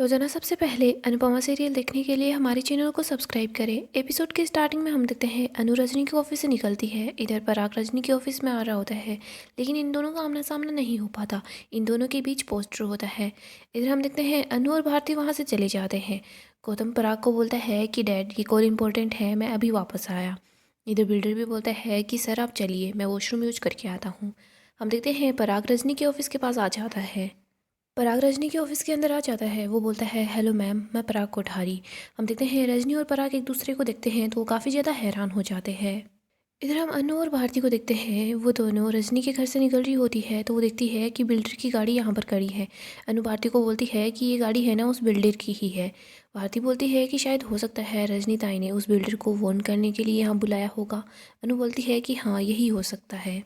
रोजाना सबसे पहले अनुपमा सीरियल देखने के लिए हमारे चैनल को सब्सक्राइब करें। एपिसोड के स्टार्टिंग में हम देखते हैं अनु रजनी के ऑफिस से निकलती है। इधर पराग रजनी के ऑफिस में आ रहा होता है, लेकिन इन दोनों का आमना सामना नहीं हो पाता। इन दोनों के बीच पोस्टर होता है। इधर हम देखते हैं अनु और भारती वहाँ से चले जाते हैं। गौतम पराग को बोलता है कि डैड ये कॉल इम्पोर्टेंट है, मैं अभी वापस आया। इधर बिल्डर भी बोलता है कि सर आप चलिए, मैं वॉशरूम यूज करके आता हूँ। हम देखते हैं पराग रजनी के ऑफिस के पास आ जाता है। पराग रजनी के ऑफिस के अंदर आ जाता है। वो बोलता है हेलो मैम, मैं पराग कोठारी। हम देखते हैं रजनी और पराग एक दूसरे को देखते हैं तो वो काफ़ी ज़्यादा हैरान हो जाते हैं। इधर हम अनु और भारती को देखते हैं। वो दोनों रजनी के घर से निकल रही होती है तो वो देखती है कि बिल्डर की गाड़ी यहाँ पर खड़ी है। अनु भारती को बोलती है कि ये गाड़ी है ना उस बिल्डर की ही है। भारती बोलती है कि शायद हो सकता है रजनी ताई ने उस बिल्डर को वार्न करने के लिए यहाँ बुलाया होगा। अनु बोलती है कि हाँ यही हो सकता है।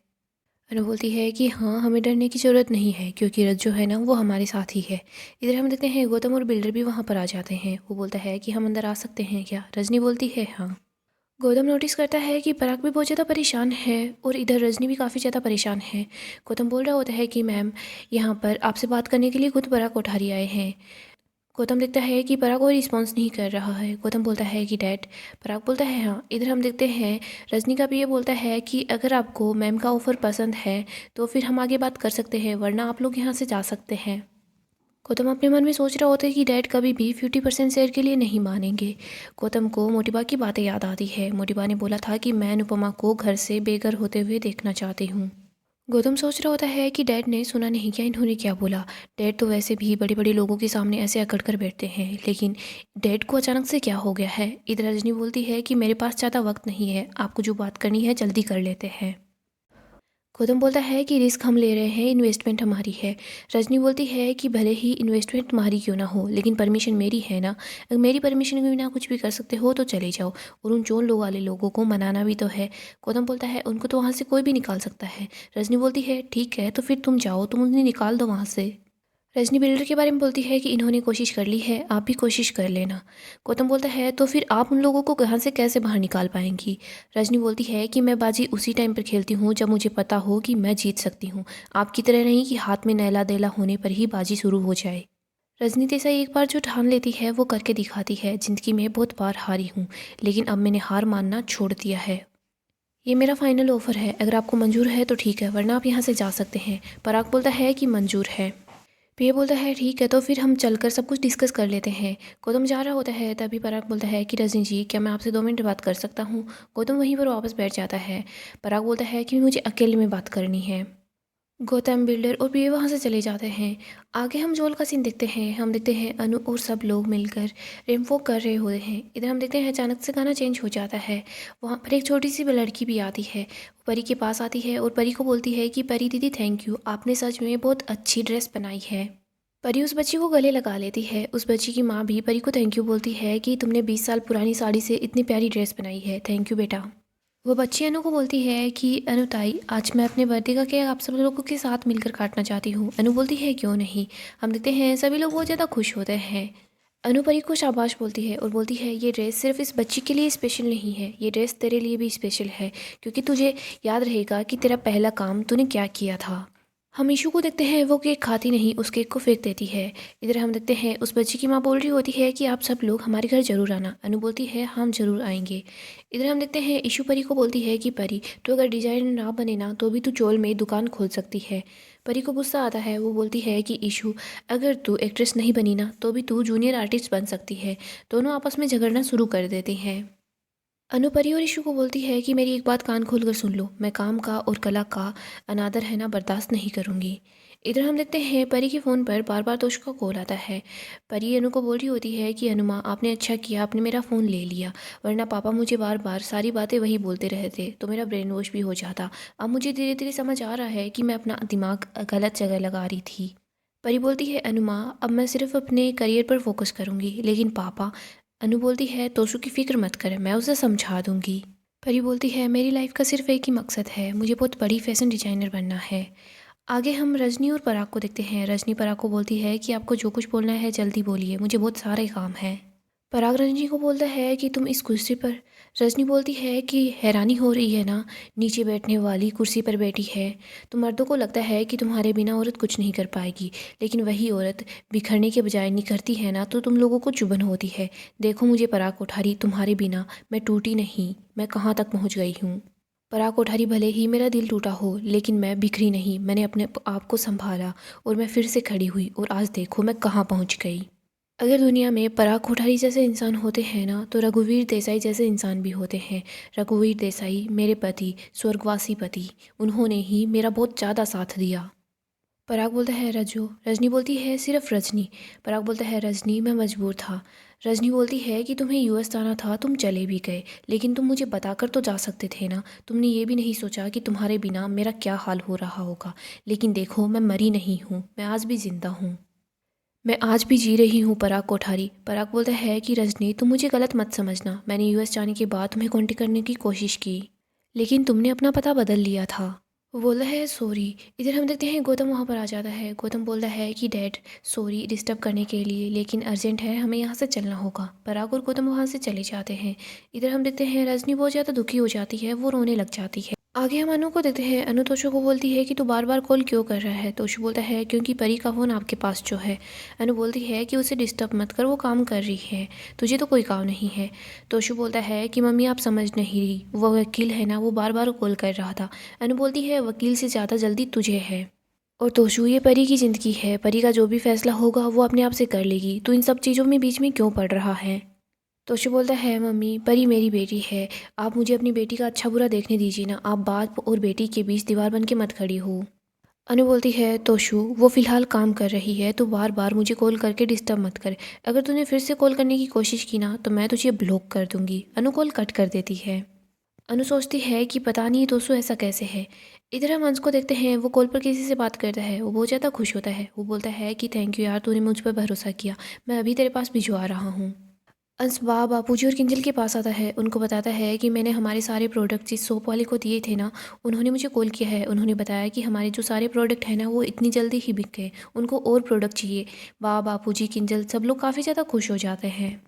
अनु बोलती है कि हाँ हमें डरने की ज़रूरत नहीं है क्योंकि रज जो है ना वो हमारे साथ ही है। इधर हम देखते हैं गौतम और बिल्डर भी वहाँ पर आ जाते हैं। वो बोलता है कि हम अंदर आ सकते हैं क्या। रजनी बोलती है हाँ। गौतम नोटिस करता है कि पराग भी बहुत ज़्यादा परेशान है और इधर रजनी भी काफ़ी ज़्यादा परेशान है। गौतम बोल रहा होता है कि मैम यहाँ पर आपसे बात करने के लिए खुद पराग कोठारी आए हैं। गौतम देखता है कि पराग कोई रिस्पॉन्स नहीं कर रहा है। गौतम बोलता है कि डैड। पराग बोलता है हाँ। इधर हम देखते हैं रजनी का भी ये बोलता है कि अगर आपको मैम का ऑफ़र पसंद है तो फिर हम आगे बात कर सकते हैं, वरना आप लोग यहाँ से जा सकते हैं। गौतम अपने मन में सोच रहा होता है कि डैड कभी भी 50% शेयर के लिए नहीं मानेंगे। गौतम को मोटिबा की बातें याद आती है। मोटिबा ने बोला था कि मैं अनुपमा को घर से बेघर होते हुए देखना चाहती हूँ। गौतम सोच रहा होता है कि डैड ने सुना नहीं क्या, इन्होंने क्या बोला। डैड तो वैसे भी बड़े बड़े लोगों के सामने ऐसे अकड़ कर बैठते हैं, लेकिन डैड को अचानक से क्या हो गया है। इधर रजनी बोलती है कि मेरे पास ज़्यादा वक्त नहीं है, आपको जो बात करनी है जल्दी कर लेते हैं। गौतम बोलता है कि रिस्क हम ले रहे हैं, इन्वेस्टमेंट हमारी है। रजनी बोलती है कि भले ही इन्वेस्टमेंट तुम्हारी क्यों ना हो, लेकिन परमिशन मेरी है ना। अगर मेरी परमिशन के बिना कुछ भी कर सकते हो तो चले जाओ। और उन चोर लोग वाले लोगों को मनाना भी तो है। गौतम बोलता है उनको तो वहाँ से कोई भी निकाल सकता है। रजनी बोलती है ठीक है तो फिर तुम जाओ, तुम उन्हें निकाल दो वहाँ से। रजनी बिल्डर के बारे में बोलती है कि इन्होंने कोशिश कर ली है, आप भी कोशिश कर लेना। गौतम बोलता है तो फिर आप उन लोगों को यहाँ से कैसे बाहर निकाल पाएंगी। रजनी बोलती है कि मैं बाजी उसी टाइम पर खेलती हूँ जब मुझे पता हो कि मैं जीत सकती हूँ, आपकी तरह नहीं कि हाथ में नैला देला होने पर ही बाजी शुरू हो जाए। रजनी देसाई एक बार जो ठान लेती है वो करके दिखाती है। जिंदगी में बहुत बार हारी हूँ, लेकिन अब मैंने हार मानना छोड़ दिया है। ये मेरा फाइनल ऑफर है, अगर आपको मंजूर है तो ठीक है, वरना आप यहाँ से जा सकते हैं। पराग बोलता है कि मंजूर है। पिए बोलता है ठीक है तो फिर हम चलकर सब कुछ डिस्कस कर लेते हैं। गौतम जा रहा होता है तभी पराग बोलता है कि रजनी जी क्या मैं आपसे 2 मिनट बात कर सकता हूँ। गौतम वहीं पर वापस बैठ जाता है। पराग बोलता है कि मुझे अकेले में बात करनी है। गौतम बिल्डर और पिए वहाँ से चले जाते हैं। आगे हम जोल का सीन देखते हैं। हम देखते हैं अनु और सब लोग मिलकर रेनफो कर रहे होते हैं। इधर हम देखते हैं अचानक से गाना चेंज हो जाता है। वहाँ पर एक छोटी सी लड़की भी आती है। वो परी के पास आती है और परी को बोलती है कि परी दीदी थैंक यू, आपने सच में बहुत अच्छी ड्रेस बनाई है। परी उस बच्ची को गले लगा लेती है। उस बच्ची की माँ भी परी को थैंक यू बोलती है कि तुमने 20 साल पुरानी साड़ी से इतनी प्यारी ड्रेस बनाई है, थैंक यू बेटा। वो बच्ची अनु को बोलती है कि अनु ताई आज मैं अपने बर्थडे का केक आप सब लोगों के साथ मिलकर काटना चाहती हूँ। अनु बोलती है क्यों नहीं। हम देखते हैं सभी लोग बहुत ज़्यादा खुश होते हैं। अनु परी को शाबाश बोलती है और बोलती है ये ड्रेस सिर्फ इस बच्ची के लिए स्पेशल नहीं है, ये ड्रेस तेरे लिए भी स्पेशल है, क्योंकि तुझे याद रहेगा कि तेरा पहला काम तूने क्या किया था। हम ईशू को देखते हैं वो केक खाती नहीं, उस केक को फेंक देती है। इधर हम देखते हैं उस बच्ची की माँ बोल रही होती है कि आप सब लोग हमारे घर जरूर आना। अनु बोलती है हम जरूर आएंगे। इधर हम देखते हैं ईशू परी को बोलती है कि परी तो अगर डिजाइन ना बने ना तो भी तू चोल में दुकान खोल सकती है। परी को गुस्सा आता है। वो बोलती है कि ईशू अगर तू एक्ट्रेस नहीं बनी ना तो भी तू जूनियर आर्टिस्ट बन सकती है। दोनों आपस में झगड़ना शुरू कर देते हैं। अनु परी और ईशू को बोलती है कि मेरी एक बात कान खोल कर सुन लो, मैं काम का और कला का अनादर है ना बर्दाश्त नहीं करूँगी। इधर हम देखते हैं परी के फ़ोन पर बार बार तोश का कॉल आता है। परी अनु को बोल रही होती है कि अनुमा आपने अच्छा किया, आपने मेरा फ़ोन ले लिया, वरना पापा मुझे बार बार सारी बातें वही बोलते रहते तो मेरा ब्रेन वॉश भी हो जाता। अब मुझे धीरे धीरे समझ आ रहा है कि मैं अपना दिमाग गलत जगह लगा रही थी। परी बोलती है अनुमा अब मैं सिर्फ अपने करियर पर फोकस करूँगी, लेकिन पापा। अनु बोलती है तोशु की फिक्र मत कर, मैं उसे समझा दूंगी। परी बोलती है मेरी लाइफ का सिर्फ एक ही मकसद है, मुझे बहुत बड़ी फैशन डिजाइनर बनना है। आगे हम रजनी और पराग को देखते हैं। रजनी पराग को बोलती है कि आपको जो कुछ बोलना है जल्दी बोलिए, मुझे बहुत सारे काम हैं। पराग रजनी को बोलता है कि तुम इस कुर्सी पर। रजनी बोलती है कि हैरानी हो रही है ना, नीचे बैठने वाली कुर्सी पर बैठी है। तो मर्दों को लगता है कि तुम्हारे बिना औरत कुछ नहीं कर पाएगी, लेकिन वही औरत बिखरने के बजाय निखरती है ना, तो तुम लोगों को चुभन होती है। देखो मुझे पराग कोठारी, तुम्हारे बिना मैं टूटी नहीं, मैं कहाँ तक पहुँच गई हूँ। पराग कोठारी, भले ही मेरा दिल टूटा हो, लेकिन मैं बिखरी नहीं। मैंने अपने आप को संभाला और मैं फिर से खड़ी हुई, और आज देखो मैं कहाँ पहुँच गई। अगर दुनिया में पराग कोठारी जैसे इंसान होते हैं ना, तो रघुवीर देसाई जैसे इंसान भी होते हैं। रघुवीर देसाई मेरे पति, स्वर्गवासी पति, उन्होंने ही मेरा बहुत ज़्यादा साथ दिया। पराग बोलता है रजू। रजनी बोलती है सिर्फ रजनी। पराग बोलता है रजनी, मैं मजबूर था। रजनी बोलती है कि तुम्हें यूएस जाना था, तुम चले भी गए, लेकिन तुम मुझे बताकर तो जा सकते थे ना। तुमने ये भी नहीं सोचा कि तुम्हारे बिना मेरा क्या हाल हो रहा होगा। लेकिन देखो मैं मरी नहीं हूँ, मैं आज भी जिंदा हूँ, मैं आज भी जी रही हूँ। पराग कोठारी। पराग बोलता है कि रजनी, तुम मुझे गलत मत समझना। मैंने यूएस जाने के बाद तुम्हें कांटेक्ट करने की कोशिश की, लेकिन तुमने अपना पता बदल लिया था। वो बोलता है सॉरी। इधर हम देखते हैं गौतम वहाँ पर आ जाता है। गौतम बोलता है कि डैड, सॉरी डिस्टर्ब करने के लिए, लेकिन अर्जेंट है, हमें यहाँ से चलना होगा। पराग और गौतम वहाँ से चले जाते हैं। इधर हम देखते हैं रजनी बहुत ज़्यादा दुखी हो जाती है, वो रोने लग जाती है। आगे हम अनु को देखते हैं। अनु तोशु को बोलती है कि तू बार बार कॉल क्यों कर रहा है। तोशु बोलता है क्योंकि परी का फ़ोन आपके पास जो है। अनु बोलती है कि उसे डिस्टर्ब मत कर, वो काम कर रही है, तुझे तो कोई काम नहीं है। तोशु बोलता है कि मम्मी आप समझ नहीं रही, वो वकील है ना, वो बार बार कॉल कर रहा था। अनु बोलती है वकील से ज़्यादा जल्दी तुझे है। और तोशु, ये परी की ज़िंदगी है, परी का जो भी फैसला होगा वो अपने आप से कर लेगी, तू इन सब चीज़ों में बीच में क्यों पड़ रहा है। तोशु बोलता है मम्मी, परी मेरी बेटी है, आप मुझे अपनी बेटी का अच्छा बुरा देखने दीजिए ना, आप बाप और बेटी के बीच दीवार बन के मत खड़ी हो। अनु बोलती है तोशु, वो फ़िलहाल काम कर रही है, तो बार बार मुझे कॉल करके डिस्टर्ब मत कर। अगर तूने फिर से कॉल करने की कोशिश की ना, तो मैं तुझे ब्लॉक कर दूंगी। अनु कॉल कट कर देती है। अनु सोचती है कि पता नहीं तोशु ऐसा कैसे है। इधर हम अंश को देखते हैं, वो कॉल पर किसी से बात करता है। वो बहुत ज़्यादा खुश होता है। वो बोलता है कि थैंक यू यार, तूने मुझ पर भरोसा किया, मैं अभी तेरे पास भिजवा रहा हूँ। अंश बापूजी और किंजल के पास आता है। उनको बताता है कि मैंने हमारे सारे प्रोडक्ट जिस शॉप वाले को दिए थे ना, उन्होंने मुझे कॉल किया है। उन्होंने बताया कि हमारे जो सारे प्रोडक्ट हैं ना, वो इतनी जल्दी ही बिक गए, उनको और प्रोडक्ट चाहिए। बापूजी, किंजल सब लोग काफ़ी ज़्यादा खुश हो जाते हैं।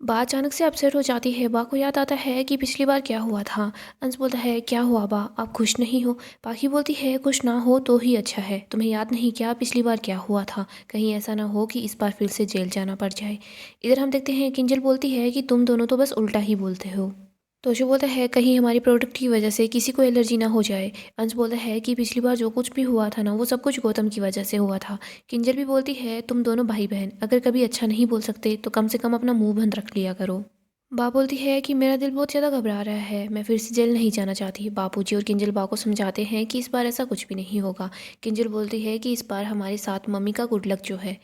बा अचानक से अपसेट हो जाती है। बा को याद आता है कि पिछली बार क्या हुआ था। अंश बोलता है क्या हुआ बा, आप खुश नहीं हो। पाखी बोलती है खुश ना हो तो ही अच्छा है, तुम्हें याद नहीं क्या पिछली बार क्या हुआ था, कहीं ऐसा ना हो कि इस बार फिर से जेल जाना पड़ जाए। इधर हम देखते हैं किंजल बोलती है कि तुम दोनों तो बस उल्टा ही बोलते हो। तोशु बोलता है कहीं हमारी प्रोडक्ट की वजह से किसी को एलर्जी ना हो जाए। अंश बोलता है कि पिछली बार जो कुछ भी हुआ था ना, वो सब कुछ गौतम की वजह से हुआ था। किंजल भी बोलती है तुम दोनों भाई बहन अगर कभी अच्छा नहीं बोल सकते तो कम से कम अपना मुंह बंद रख लिया करो। बा बोलती है कि मेरा दिल बहुत ज़्यादा घबरा रहा है, मैं फिर से जेल नहीं जाना चाहती। बापूजी और किंजल बा को समझाते हैं कि इस बार ऐसा कुछ भी नहीं होगा। किंजल बोलती है कि इस बार हमारे साथ मम्मी का गुड लक जो है।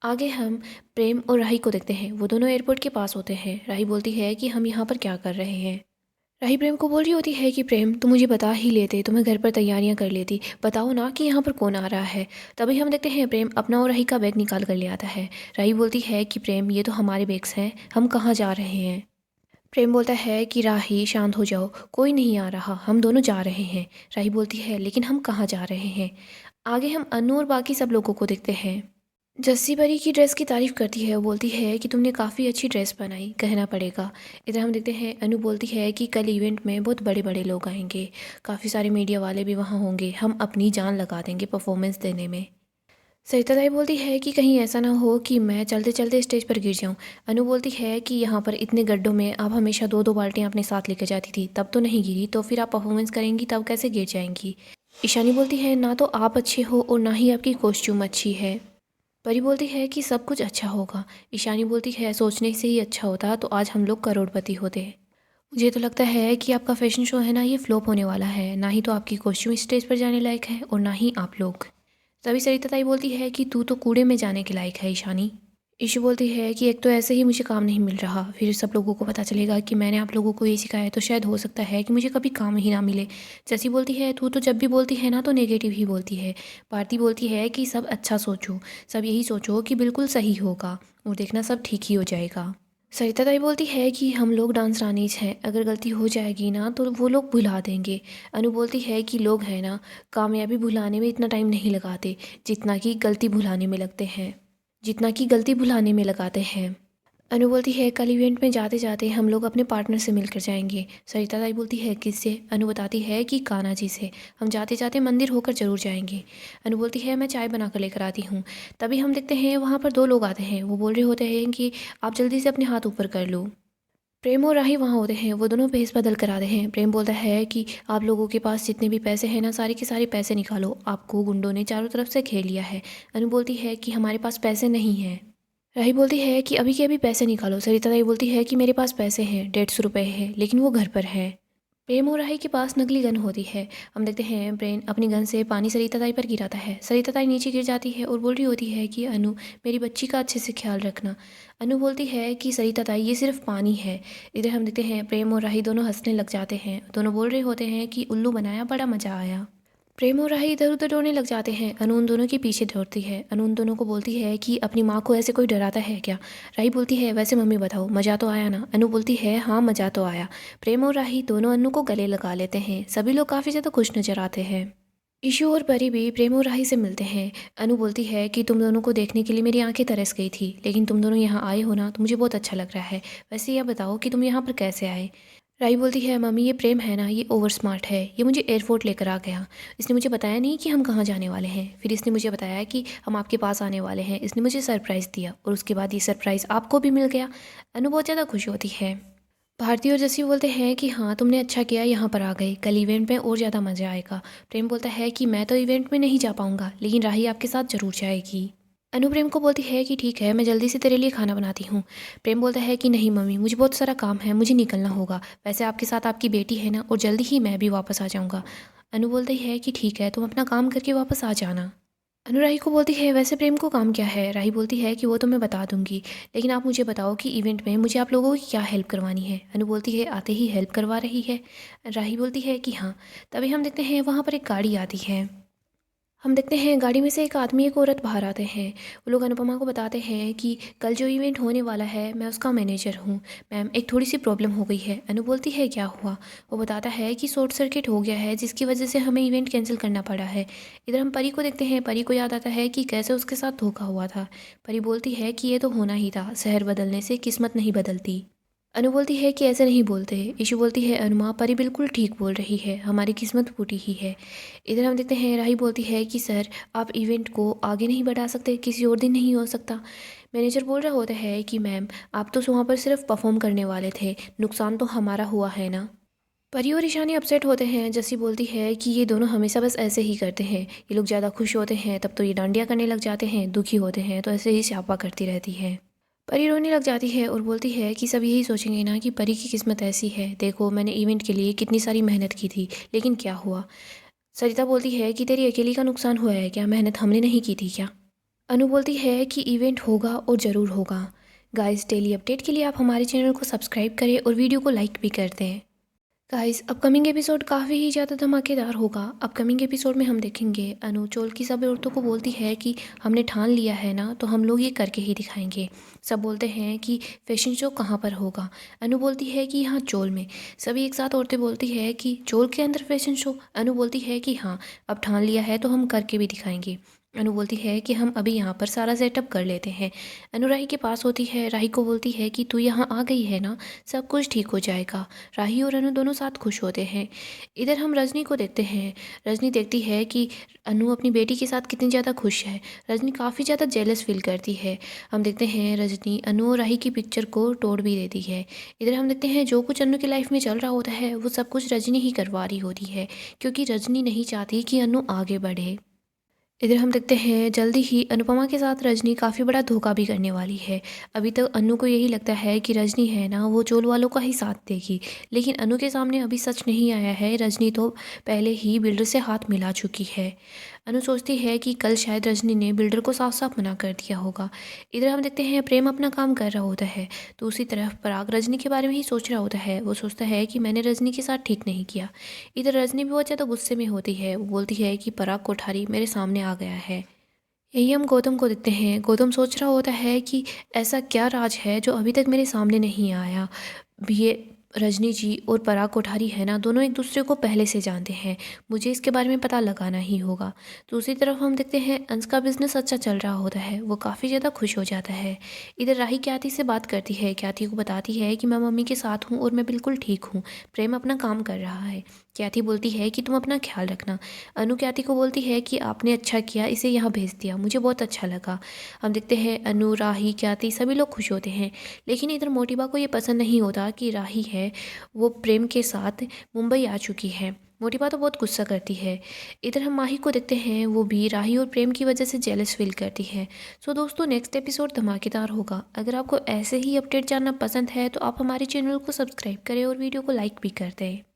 आगे हम प्रेम और राही को देखते हैं। वो दोनों एयरपोर्ट के पास होते हैं। राही बोलती है कि हम यहाँ पर क्या कर रहे हैं। राही प्रेम को बोल रही होती है कि प्रेम, तुम मुझे बता ही लेते तो मैं घर पर तैयारियां कर लेती, बताओ ना कि यहाँ पर कौन आ रहा है। तभी हम देखते हैं प्रेम अपना और राही का बैग निकाल कर ले आता है। राही बोलती है कि प्रेम, ये तो हमारे बैग्स हैं, हम कहाँ जा रहे हैं। प्रेम बोलता है कि राही शांत हो जाओ, कोई नहीं आ रहा, हम दोनों जा रहे हैं। राही बोलती है लेकिन हम कहाँ जा रहे हैं। आगे हम अनु और बाकी सब लोगों को देखते हैं। जस्सी परी की ड्रेस की तारीफ़ करती है। वो बोलती है कि तुमने काफ़ी अच्छी ड्रेस बनाई, कहना पड़ेगा। इधर हम देखते हैं अनु बोलती है कि कल इवेंट में बहुत बड़े बड़े लोग आएंगे, काफ़ी सारे मीडिया वाले भी वहाँ होंगे, हम अपनी जान लगा देंगे परफॉर्मेंस देने में। सरिता दाई बोलती है कि कहीं ऐसा ना हो कि मैं चलते चलते स्टेज पर गिर जाऊं। अनु बोलती है कि यहाँ पर इतने गड्ढों में आप हमेशा दो दो बाल्टियाँ अपने साथ लेकर जाती थी, तब तो नहीं गिरी, तो फिर आप परफॉर्मेंस करेंगी तब कैसे गिर जाएंगी। ईशानी बोलती है ना तो आप अच्छे हो और ना ही आपकी कॉस्ट्यूम अच्छी है। परी बोलती है कि सब कुछ अच्छा होगा। ईशानी बोलती है सोचने से ही अच्छा होता तो आज हम लोग करोड़पति होते। मुझे तो लगता है कि आपका फैशन शो है ना, ये फ्लॉप होने वाला है, ना ही तो आपकी कॉस्ट्यूम स्टेज पर जाने लायक है और ना ही आप लोग। तभी सरिता ताई बोलती है कि तू तो कूड़े में जाने के लायक है ईशानी। ईशू बोलती है कि एक तो ऐसे ही मुझे काम नहीं मिल रहा, फिर सब लोगों को पता चलेगा कि मैंने आप लोगों को ये सिखाया, तो शायद हो सकता है कि मुझे कभी काम ही ना मिले। जैसी बोलती है तू तो जब भी बोलती है ना तो नेगेटिव ही बोलती है। भारती बोलती है कि सब अच्छा सोचो, सब यही सोचो कि बिल्कुल सही होगा और देखना सब ठीक ही हो जाएगा। सरिता ताई बोलती है कि हम लोग डांस रानीज हैं, अगर गलती हो जाएगी ना तो वो लोग भुला देंगे। अनु बोलती है कि लोग हैं ना, कामयाबी भुलाने में इतना टाइम नहीं लगाते जितना कि गलती भुलाने में लगते हैं, जितना कि गलती भुलाने में लगाते हैं। अनु बोलती है कल इवेंट में जाते जाते हम लोग अपने पार्टनर से मिलकर जाएंगे। सरिता दाई बोलती है किससे? अनु बताती है कि कान्हा जी से। हम जाते जाते मंदिर होकर जरूर जाएंगे। अनु बोलती है मैं चाय बना कर लेकर आती हूँ। तभी हम देखते हैं वहाँ पर दो लोग आते हैं। वो बोल रहे होते हैं कि आप जल्दी से अपने हाथ ऊपर कर लो। प्रेम और राही वहाँ होते हैं। वो दोनों भेस बदल कर आते हैं। प्रेम बोलता है कि आप लोगों के पास जितने भी पैसे हैं ना, सारे के सारे पैसे निकालो, आपको गुंडों ने चारों तरफ से घेर लिया है। अनु बोलती है कि हमारे पास पैसे नहीं हैं। राही बोलती है कि अभी के अभी पैसे निकालो। सरिता दाई बोलती है कि मेरे पास पैसे हैं, 150 रुपये हैं, लेकिन वो घर पर है। प्रेम और राही के पास नकली गन होती है। हम देखते हैं प्रेम अपनी गन से पानी सरिता दाई पर गिराता है। सरिता दाई नीचे गिर जाती है और बोल रही होती है कि अनु, मेरी बच्ची का अच्छे से ख्याल रखना। अनु बोलती है कि सरिता दाई ये सिर्फ पानी है। इधर हम देखते हैं प्रेम और राही दोनों हंसने लग जाते हैं। दोनों बोल रहे होते हैं कि उल्लू बनाया, बड़ा मज़ा आया। प्रेम और राही इधर उधर दौड़ने लग जाते हैं। अनु उन दोनों के पीछे दौड़ती है। अनु उन दोनों को बोलती है कि अपनी माँ को ऐसे कोई डराता है क्या? राही बोलती है वैसे मम्मी बताओ, मज़ा तो आया ना? अनु बोलती है हाँ मज़ा तो आया। प्रेम और राही दोनों अनु को गले लगा लेते हैं। सभी लोग काफ़ी ज़्यादा खुश नजर आते हैं। ईशु और परी भी प्रेम और राही से मिलते हैं। अनु बोलती है कि तुम दोनों को देखने के लिए मेरी आंखें तरस गई थी, लेकिन तुम दोनों यहाँ आए हो ना तो मुझे बहुत अच्छा लग रहा है। वैसे यह बताओ कि तुम यहाँ पर कैसे आए? राही बोलती है मम्मी ये प्रेम है ना, ये ओवर स्मार्ट है, ये मुझे एयरपोर्ट लेकर आ गया। इसने मुझे बताया नहीं कि हम कहाँ जाने वाले हैं, फिर इसने मुझे बताया कि हम आपके पास आने वाले हैं। इसने मुझे सरप्राइज़ दिया और उसके बाद ये सरप्राइज़ आपको भी मिल गया। अनु बहुत ज़्यादा खुश होती है। भारती और जस्सी बोलते हैं कि हाँ तुमने अच्छा किया यहाँ पर आ गए, कल इवेंट में और ज़्यादा मज़ा आएगा। प्रेम बोलता है कि मैं तो इवेंट में नहीं जा पाऊँगा, लेकिन राही आपके साथ ज़रूर जाएगी। अनु प्रेम को बोलती है कि ठीक है, मैं जल्दी से तेरे लिए खाना बनाती हूँ। प्रेम बोलता है कि नहीं मम्मी, मुझे बहुत सारा काम है, मुझे निकलना होगा। वैसे आपके साथ आपकी बेटी है ना, और जल्दी ही मैं भी वापस आ जाऊँगा। अनु बोलती है कि ठीक है, तुम अपना काम करके वापस आ जाना। अनु राही को बोलती है वैसे प्रेम को काम क्या है? राही बोलती है कि वो तो मैं बता दूंगी, लेकिन आप मुझे बताओ कि इवेंट में मुझे आप लोगों की क्या हेल्प करवानी है? अनु बोलती है आते ही हेल्प करवा रही है। राही बोलती है कि हाँ। तभी हम देखते हैं वहाँ पर एक गाड़ी आती है। हम देखते हैं गाड़ी में से एक आदमी एक औरत बाहर आते हैं। वो लोग अनुपमा को बताते हैं कि कल जो इवेंट होने वाला है मैं उसका मैनेजर हूँ। मैम एक थोड़ी सी प्रॉब्लम हो गई है। अनु बोलती है क्या हुआ? वो बताता है कि शॉर्ट सर्किट हो गया है, जिसकी वजह से हमें इवेंट कैंसिल करना पड़ा है। इधर हम परी को देखते हैं। परी को याद आता है कि कैसे उसके साथ धोखा हुआ था। परी बोलती है कि ये तो होना ही था, शहर बदलने से किस्मत नहीं बदलती। अनु बोलती है कि ऐसे नहीं बोलते। ईशु बोलती है अनुमा, परी बिल्कुल ठीक बोल रही है, हमारी किस्मत फूटी ही है। इधर हम देखते हैं राही बोलती है कि सर आप इवेंट को आगे नहीं बढ़ा सकते, किसी और दिन नहीं हो सकता? मैनेजर बोल रहा होता है कि मैम आप तो वहाँ पर सिर्फ परफॉर्म करने वाले थे, नुकसान तो हमारा हुआ है ना। परी और ईशानी अपसेट होते हैं। जस्सी बोलती है कि ये दोनों हमेशा बस ऐसे ही करते हैं, ये लोग ज़्यादा खुश होते हैं तब तो ये डांडिया करने लग जाते हैं, दुखी होते हैं तो ऐसे ही स्यापा करती रहती है। परी रोने लग जाती है और बोलती है कि सब यही सोचेंगे ना कि परी की किस्मत ऐसी है, देखो मैंने इवेंट के लिए कितनी सारी मेहनत की थी, लेकिन क्या हुआ? सरिता बोलती है कि तेरी अकेली का नुकसान हुआ है क्या, मेहनत हमने नहीं की थी क्या? अनु बोलती है कि इवेंट होगा और ज़रूर होगा। गाइस डेली अपडेट के लिए आप हमारे चैनल को सब्सक्राइब करें और वीडियो को लाइक भी कर दें। गाइस अपकमिंग एपिसोड काफ़ी ही ज़्यादा धमाकेदार होगा। अपकमिंग एपिसोड में हम देखेंगे अनु चोल की सब औरतों को बोलती है कि हमने ठान लिया है ना तो हम लोग ये करके ही दिखाएंगे। सब बोलते हैं कि फैशन शो कहाँ पर होगा? अनु बोलती है कि यहाँ चोल में। सभी एक साथ औरतें बोलती है कि चोल के अंदर फैशन शो? अनु बोलती है कि हाँ, अब ठान लिया है तो हम करके भी दिखाएंगे। अनु बोलती है कि हम अभी यहाँ पर सारा सेटअप कर लेते हैं। अनु राही के पास होती है। राही को बोलती है कि तू यहाँ आ गई है ना, सब कुछ ठीक हो जाएगा। राही और अनु दोनों साथ खुश होते हैं। इधर हम रजनी को देखते हैं। रजनी देखती है कि अनु अपनी बेटी के साथ कितनी ज़्यादा खुश है। रजनी काफ़ी ज़्यादा जेलस फील करती है। हम देखते हैं रजनी अनु और राही की पिक्चर को तोड़ भी देती है। इधर हम देखते हैं जो कुछ अनु की लाइफ में चल रहा होता है वो सब कुछ रजनी ही करवा रही होती है, क्योंकि रजनी नहीं चाहती कि अनु आगे बढ़े। इधर हम देखते हैं जल्दी ही अनुपमा के साथ रजनी काफ़ी बड़ा धोखा भी करने वाली है। अभी तक अनु को यही लगता है कि रजनी है ना वो चोल वालों का ही साथ देगी, लेकिन अनु के सामने अभी सच नहीं आया है। रजनी तो पहले ही बिल्डर से हाथ मिला चुकी है। अनु सोचती है कि कल शायद रजनी ने बिल्डर को साफ साफ मना कर दिया होगा। इधर हम देखते हैं प्रेम अपना काम कर रहा होता है। दूसरी तरफ पराग रजनी के बारे में ही सोच रहा होता है। वो सोचता है कि मैंने रजनी के साथ ठीक नहीं किया। इधर रजनी भी बहुत ज़्यादा गुस्से में होती है। वो बोलती है कि पराग कोठारी मेरे सामने आ गया है। यही हम गौतम को देखते हैं। गौतम सोच रहा होता है कि ऐसा क्या राज है जो अभी तक मेरे सामने नहीं आया। ये रजनी जी और पराग कोठारी है ना, दोनों एक दूसरे को पहले से जानते हैं। मुझे इसके बारे में पता लगाना ही होगा। दूसरी तरफ हम देखते हैं अंश का बिजनेस अच्छा चल रहा होता है, वो काफ़ी ज़्यादा खुश हो जाता है। इधर राही ख्याति से बात करती है, ख्याति को बताती है कि मैं मम्मी के साथ हूँ और मैं बिल्कुल ठीक हूँ। प्रेम अपना काम कर रहा है। ख्याति बोलती है कि तुम अपना ख्याल रखना। अनु ख्याति को बोलती है कि आपने अच्छा किया, इसे यहाँ भेज दिया, मुझे बहुत अच्छा लगा। हम देखते हैं अनु, राही, ख्याति सभी लोग खुश होते हैं। लेकिन इधर मोटिबा को ये पसंद नहीं होता कि राही है वो प्रेम के साथ मुंबई आ चुकी है। मोटिबा तो बहुत गुस्सा करती है। इधर हम माही को देखते हैं, वो भी राही और प्रेम की वजह से जेलस फील करती है। सो दोस्तों, नेक्स्ट एपिसोड धमाकेदार होगा। अगर आपको ऐसे ही अपडेट जानना पसंद है तो आप हमारे चैनल को सब्सक्राइब करें और वीडियो को लाइक भी कर दें।